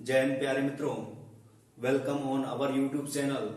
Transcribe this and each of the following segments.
जय हिंद प्यारे मित्रों, welcome on our YouTube channel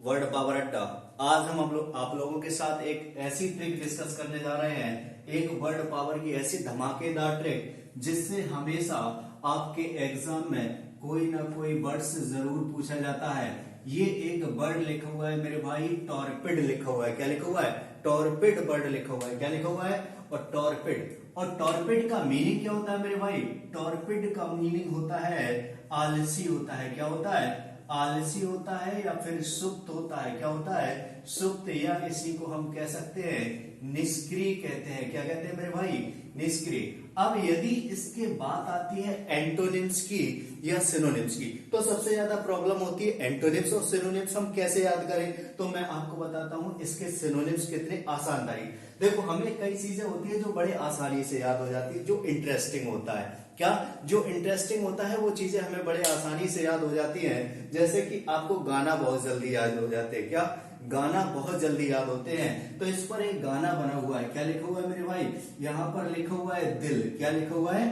word power अड्डा। आज हम आप लोगों के साथ एक ऐसी ट्रिक डिस्कस करने जा रहे हैं, एक वर्ड पावर की ऐसी धमाकेदार ट्रिक जिससे हमेशा आपके एग्जाम में कोई ना कोई वर्ड्स जरूर पूछा जाता है। ये एक वर्ड लिखा हुआ है मेरे भाई, टॉर्पिड लिखा हुआ है। क्या लिखा हुआ है? टॉर्पिड वर्ड लिखा हुआ है। क्या लिखा हुआ है? और टॉर्पिड। और टॉर्पिड का मीनिंग क्या होता है मेरे भाई? टॉर्पिड का मीनिंग होता है आलसी होता है। क्या होता है? आलसी होता है या फिर सुप्त होता है। क्या होता है? सुप्त, या इसी को हम कह सकते हैं निष्क्रिय कहते हैं। क्या कहते हैं मेरे भाई? निष्क्रिय। अब यदि इसके बात आती है एंटोनिम्स की या सिनोनिम्स की, तो सबसे ज्यादा प्रॉब्लम होती है एंटोनिम्स और सिनोनिम्स हम कैसे याद करें। तो मैं आपको बताता हूं इसके सिनोनिम्स कितने आसान तरीके। देखो, हमें कई चीजें होती है जो बड़े आसानी से याद हो जाती है, जो इंटरेस्टिंग होता है। क्या? जो इंटरेस्टिंग होता है वो चीजें हमें बड़े आसानी से याद हो जाती हैं। जैसे कि आपको गाना बहुत जल्दी याद हो जाते हैं। क्या? गाना बहुत जल्दी याद होते हैं। तो इस पर एक गाना बना हुआ है। क्या लिखा हुआ है मेरे भाई? यहाँ पर लिखा हुआ है दिल। क्या लिखा हुआ है?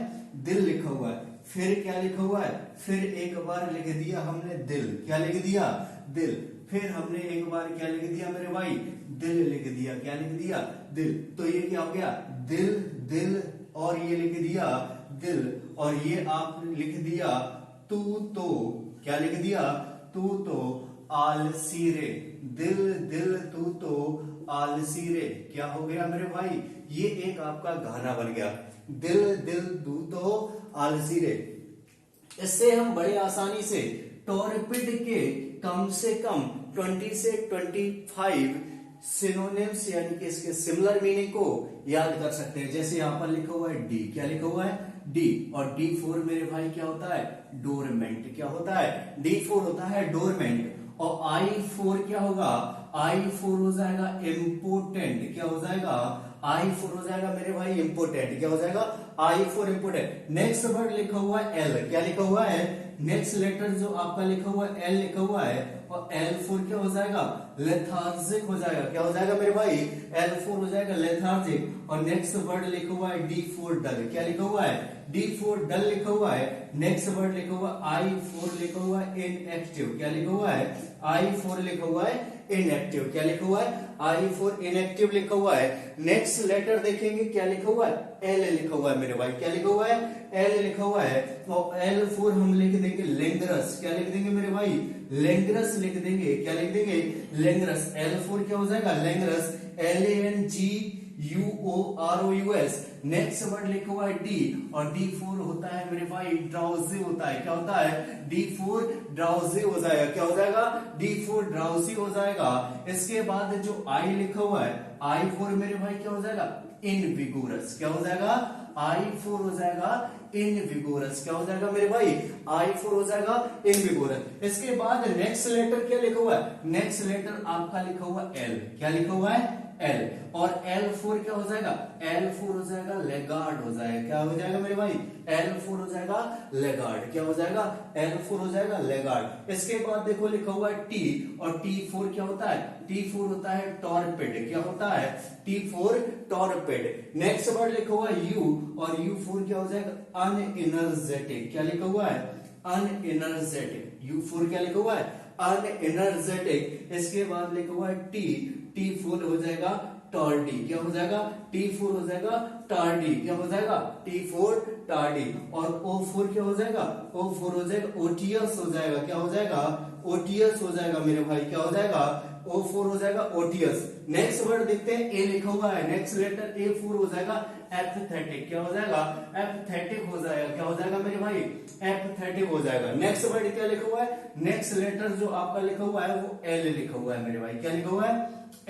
दिल लिखा हुआ है। फिर क्या लिखा हुआ है? फिर एक बार लिख दिया हमने दिल। क्या लिख दिया? दिल। फिर हमने एक बार क्या लिख दिया मेरे भाई? दिल लिख दिया। क्या लिख दिया? दिल। तो ये क्या हो गया? दिल, दिल, और ये लिख दिया दिल, और ये आप लिख दिया तू तो। क्या लिख दिया? तू तो आलसी रे। दिल, दिल, तू तो आलसी रे। क्या हो गया मेरे भाई? ये एक आपका गाना बन गया, दिल, दिल, तू तो आलसी रे। इससे हम बड़े आसानी से टॉर्पिड के कम से कम 20 से 25 सिनोनिम्स यानी कि इसके सिमिलर मीनिंग को याद कर सकते हैं। जैसे यहां पर लिखा हुआ है डी। क्या लिखा हुआ है? डी। और D4 मेरे भाई क्या होता है? डोरमेंट। क्या होता है? D4 होता है डोरमेंट। और I4 क्या होगा? I4 हो जाएगा इम्पोर्टेंट। क्या हो जाएगा? I4 हो जाएगा मेरे भाई इम्पोर्टेंट। क्या हो जाएगा? I4 important. नेक्स्ट वर्ड लिखा हुआ है L। क्या लिखा हुआ है? नेक्स्ट लेटर जो आपका लिखा हुआ है L लिखा हुआ है, और L4 क्या हो जाएगा? लेथार्जिक हो जाएगा। क्या हो जाएगा मेरे भाई? L4 हो जाएगा लेथार्जिक। और नेक्स्ट वर्ड लिखा हुआ है D4 डल। क्या लिखा हुआ है? D4 डल लिखा हुआ है। नेक्स्ट वर्ड लिखा हुआ I4 लिखा हुआ है इनएक्टिव। क्या लिखा हुआ है? I4 लिखा हुआ है इनएक्टिव। क्या लिखा हुआ है? I4 इनएक्टिव लिखा हुआ है। नेक्स्ट लेटर देखेंगे क्या लिखा हुआ है? L लिखा हुआ है मेरे भाई। क्या लिखा हुआ है? L लिखा हुआ है। तो L4 हम लिख देंगे लेंगरस। क्या लिख देंगे मेरे भाई? लेंगरस लिख देंगे। क्या लिख देंगे? लेंगरस। L4 क्या हो जाएगा? लेंगरस। LANGUOROUS। नेक्स्ट वर्ड लिखा हुआ है D, और D4 होता है मेरे भाई ड्राउजी होता है। क्या होता है? D4 ड्राउजी हो जाएगा। क्या हो जाएगा? D4 ड्राउजी हो जाएगा। इसके बाद जो I लिखा हुआ है I4 मेरे भाई क्या हो जाएगा? इनविगोरस। क्या हो जाएगा? I4 हो जाएगा इनविगोरस। क्या हो जाएगा मेरे भाई? I4 हो जाएगा इनविगोरस। इसके बाद नेक्स्ट लेटर क्या लिखा हुआ है? नेक्स्ट लेटर आपका लिखा हुआ L। क्या लिखा हुआ है? L। और L4 क्या हो जाएगा? L4 हो जाएगा लेगार्ड हो जाएगा। क्या हो जाएगा मेरे भाई? L4 हो जाएगा लेगार्ड। क्या हो जाएगा? L4 हो जाएगा लेगार्ड। इसके बाद देखो लिखा हुआ है T, और T4 क्या होता है? T4 होता है टॉर्पिड। क्या होता है? T4 torpid. नेक्स्ट वर्ड लिखा हुआ है U, और U4 क्या हो जाएगा? अनएनर्जेटिक। क्या लिखा हुआ है? अनएनर्जेटिक। U4 क्या लिखा हुआ है? अनएनर्जेटिक। इसके बाद लिखा हुआ है T4 हो जाएगा टार्डी। क्या हो जाएगा? T4 हो जाएगा टार्डी। क्या हो जाएगा? T4 tardy. और O4 क्या हो जाएगा? O4 हो जाएगा ओटियस हो जाएगा। क्या हो जाएगा? ओटियस हो जाएगा मेरे भाई। क्या हो जाएगा? O4 हो जाएगा ओटियस। नेक्स्ट वर्ड देखते हैं A लिखा हुआ है। नेक्स्ट लेटर A4 हो जाएगा एपथेटिक। क्या हो जाएगा? एपथेटिक हो जाएगा। क्या हो जाएगा मेरे भाई? एपथेटिक हो जाएगा। नेक्स्ट वर्ड क्या लिखा हुआ है? नेक्स्ट लेटर जो आपका लिखा हुआ है वो L लिखा हुआ है मेरे भाई। क्या लिखा हुआ है?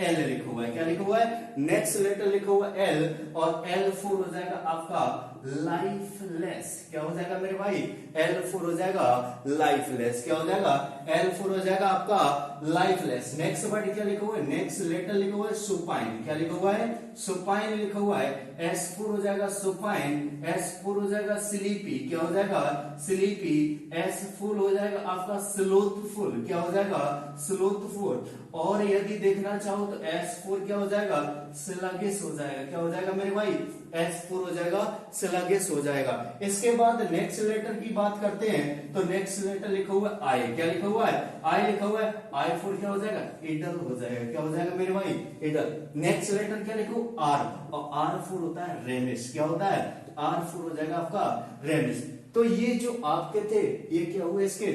L लिखा हुआ है। क्या लिखा हुआ है? नेक्स्ट लेटर लिखा हुआ है L, और L4 हो जाएगा आपका लाइफलेस। क्या हो जाएगा मेरे भाई? L4 हो जाएगा लाइफलेस। क्या हो जाएगा? L4 हो जाएगा आपका लाइफलेस। नेक्स्ट वर्ड क्या लिखा हुआ है? नेक्स्ट लेटर लिखा हुआ है सुपाइन। क्या लिखा हुआ है? सुपाइन लिखा हुआ है। S4 हो जाएगा सुपाइन। S4 हो जाएगा स्लीपी। क्या हो जाएगा? स्लीपी। S4 हो जाएगा आपका स्लोथफुल। क्या हो जाएगा? स्लोथफुल। और यदि देखना चाहो तो S4 क्या हो जाएगा, स्लगिश हो जाएगा। क्या हो जाएगा मेरे भाई, S4 हो जाएगा, स्लगिश हो जाएगा। इसके बाद नेक्स्ट लेटर की बात करते हैं तो नेक्स्ट लेटर लिखा हुआ है आई। क्या लिखा हुआ है, आई लिखा हुआ है। I4 क्या हो जाएगा, इडल हो जाएगा। क्या हो जाएगा मेरे भाई, इडल। नेक्स्ट लेटर क्या लिखो, आर, और R4 होता है रेमिस। क्या होता है, R4 हो जाएगा आपका रेमिस। तो ये जो आपके थे ये क्या हुए, इसके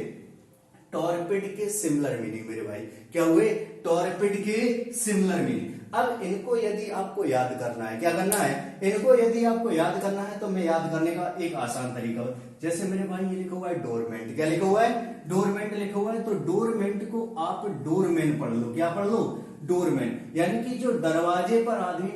टॉर्पिड के सिमिलर मीनिंग मेरे भाई। क्या हुए, टॉर्पिड के सिमिलर मीनिंग। अब इनको यदि आपको याद करना है, क्या करना है, इनको यदि आपको याद करना है तो मैं याद करने का एक आसान तरीका, जैसे मेरे भाई ये लिखा हुआ है डोरमेंट। क्या लिखा हुआ है, डोरमेंट लिखा हुआ है। तो डोरमेंट को आप डोरमैन पढ़ लो। क्या पढ़ लो, डोरमैन। यानी कि जो दरवाजे पर आदमी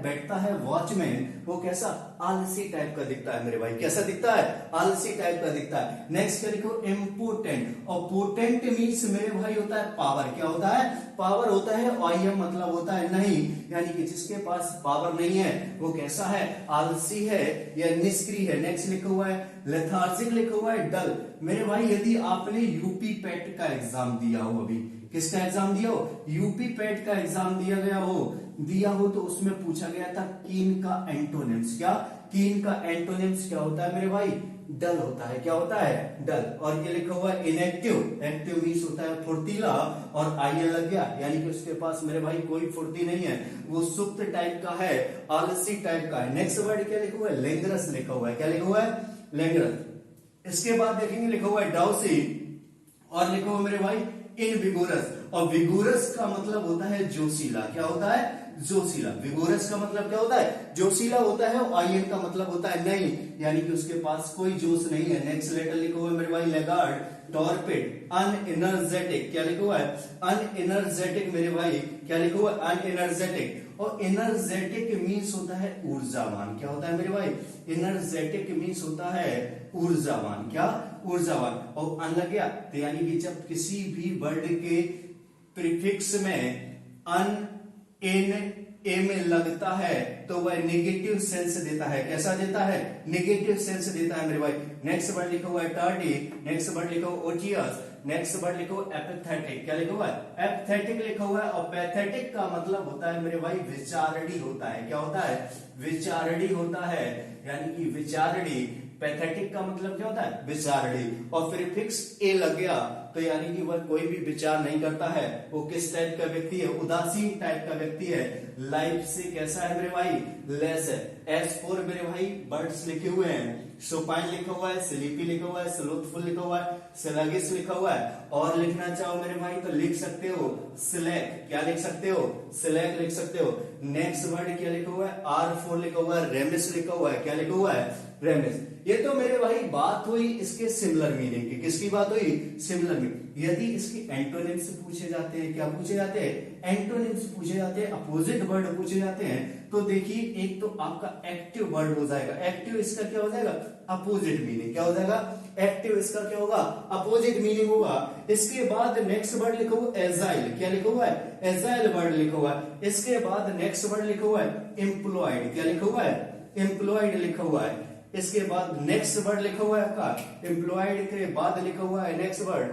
बैठता है वॉचमैन, वो कैसा, आलसी टाइप का दिखता है मेरे भाई। कैसा दिखता है, आलसी टाइप का दिखता है। नेक्स्ट क्या लिखो, इम्पोर्टेंट। और पोटेंट मीन्स मेरे भाई होता है पावर। क्या होता है, पावर होता है। और यह मतलब होता है नहीं, यानी कि जिसके पास पावर नहीं है वो कैसा है, आलसी है या निष्क्रिय है। नेक्स्ट लिखा हुआ है लेथार्जिक, लिखा हुआ है डल। मेरे भाई यदि आपने यूपी पैट का एग्जाम दिया हो, अभी किसका एग्जाम दिया हो, यूपी पैट का एग्जाम दिया हो तो उसमें पूछा गया था कीन का एंटोनिम्स। क्या, कीन का एंटोनिम्स क्या होता है मेरे भाई, डल होता है। क्या होता है, डल। और ये लिखा हुआ है इनएक्टिव। एक्टिव मीन्स होता है फुर्तीला, और आईएन लग गया, यानी कि उसके पास मेरे भाई कोई फुर्ती नहीं है, वो सुप्त टाइप का है, आलसी टाइप का है। नेक्स्ट वर्ड क्या लिखा हुआ है, लेंगरस लिखा हुआ है। क्या लिखा हुआ है, लेंगरस। इसके बाद देखेंगे लिखा हुआ है डाउसी, और लिखा हुआ मेरे भाई इनविगोरस। और विगोरस का मतलब होता है जोशीला। क्या होता है, जोशीला। विगोरस का मतलब क्या होता है, जोशीला होता है। और आईएन का मतलब होता है नहीं, यानी कि उसके पास कोई जोश नहीं है। नेक्स्ट लेटर लिखा हुआ है मेरे भाई लेगार्ड, टॉर्पिड, अनएनर्जेटिक। क्या लिखा हुआ है, अनएनर्जेटिक मेरे भाई। क्या लिखा हुआ है, अनएनर्जेटिक। और एनर्जेटिक मीन्स होता है ऊर्जावान। क्या होता है मेरे भाई, एनर्जेटिक मीन्स होता है ऊर्जावान। क्या, ऊर्जावान। और अन लग गया तो यानी कि जब किसी भी वर्ड के प्रीफिक्स में अन, इन, एम लगता है तो वह नेगेटिव सेंस देता है। कैसा देता है, नेगेटिव सेंस देता है मेरे भाई। नेक्स्ट वर्ड लिखा हुआ है टार्डी। नेक्स्ट वर्ड लिखा हुआ ओटियस। नेक्स्ट वर्ड लिखा हुआ एपैथेटिक। क्या लिखा हुआ है, एपैथेटिक लिखा हुआ है। और पैथेटिक का मतलब होता है मेरे भाई विचारणी होता है। क्या होता है, विचारणी होता है, यानी कि विचारणी। पैथेटिक का मतलब क्या होता है, विचारणी। और फिर फिक्स ए लग गया तो यानी कि वह कोई भी विचार नहीं करता है। वो किस टाइप का व्यक्ति है, उदासीन टाइप का व्यक्ति है। लाइफ से कैसा है मेरे भाई, लेस है। S4 मेरे भाई बर्ड्स लिखे हुए हैं, सुपाइन लिखा हुआ है, स्लीपी लिखा हुआ है, स्लोथफुल लिखा हुआ है, स्लगिश लिखा हुआ है। और लिखना चाहो मेरे भाई तो लिख सकते हो स्लैक। क्या लिख सकते हो, स्लैक लिख सकते हो। नेक्स्ट वर्ड क्या लिखा हुआ है, R4 लिखा हुआ है, रेमिस लिखा हुआ है। क्या लिखा हुआ है, रेमिस। ये तो मेरे भाई बात हुई इसके सिमिलर मीनिंग की। किसकी बात हुई, सिमिलर मीनिंग। यदि इसके एंटोनिम्स पूछे जाते हैं, क्या पूछे जाते हैं, एंटोनिम्स पूछे जाते हैं, अपोजिट वर्ड पूछे जाते हैं, तो देखिए एक तो आपका एक्टिव वर्ड हो जाएगा। एक्टिव इसका क्या हो जाएगा, अपोजिट मीनिंग। क्या हो जाएगा, एक्टिव इसका क्या होगा, अपोजिट मीनिंग होगा। इसके बाद नेक्स्ट वर्ड लिखा हुआ एजाइल। क्या लिखा हुआ है, एजाइल वर्ड लिखा हुआ है। इसके बाद नेक्स्ट वर्ड लिखा हुआ है एम्प्लॉयड। क्या लिखा हुआ है, एम्प्लॉयड लिखा हुआ है। इसके बाद नेक्स्ट वर्ड लिखा हुआ है आपका एम्प्लॉयड के बाद लिखा हुआ है नेक्स्ट वर्ड,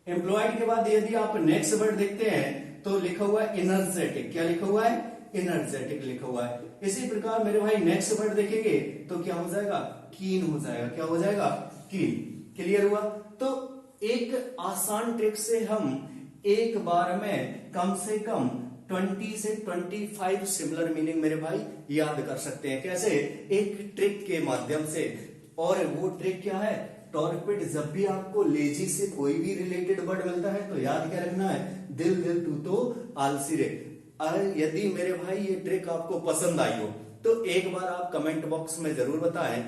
एम्प्लॉयड के बाद यदि आप नेक्स्ट वर्ड देखते हैं तो लिखा हुआ है एनर्जेटिक। क्या लिखा हुआ है, एनर्जेटिक लिखा हुआ है। इसी प्रकार मेरे भाई नेक्स्ट वर्ड देखेंगे तो क्या हो जाएगा, कीन हो जाएगा। क्या हो जाएगा, कीन। क्लियर हुआ। तो एक आसान ट्रिक से हम एक बार में कम से कम 20 से 25 सिमिलर मीनिंग मेरे भाई याद कर सकते हैं। कैसे, एक ट्रिक के माध्यम से। और वो ट्रिक क्या है, टॉर्पिड। जब भी आपको लेजी से कोई भी रिलेटेड वर्ड मिलता है तो याद क्या रखना है, दिल दिल तू तो आलसी रे। यदि मेरे भाई ये ट्रिक आपको पसंद आई हो तो एक बार आप कमेंट बॉक्स में जरूर बताएं।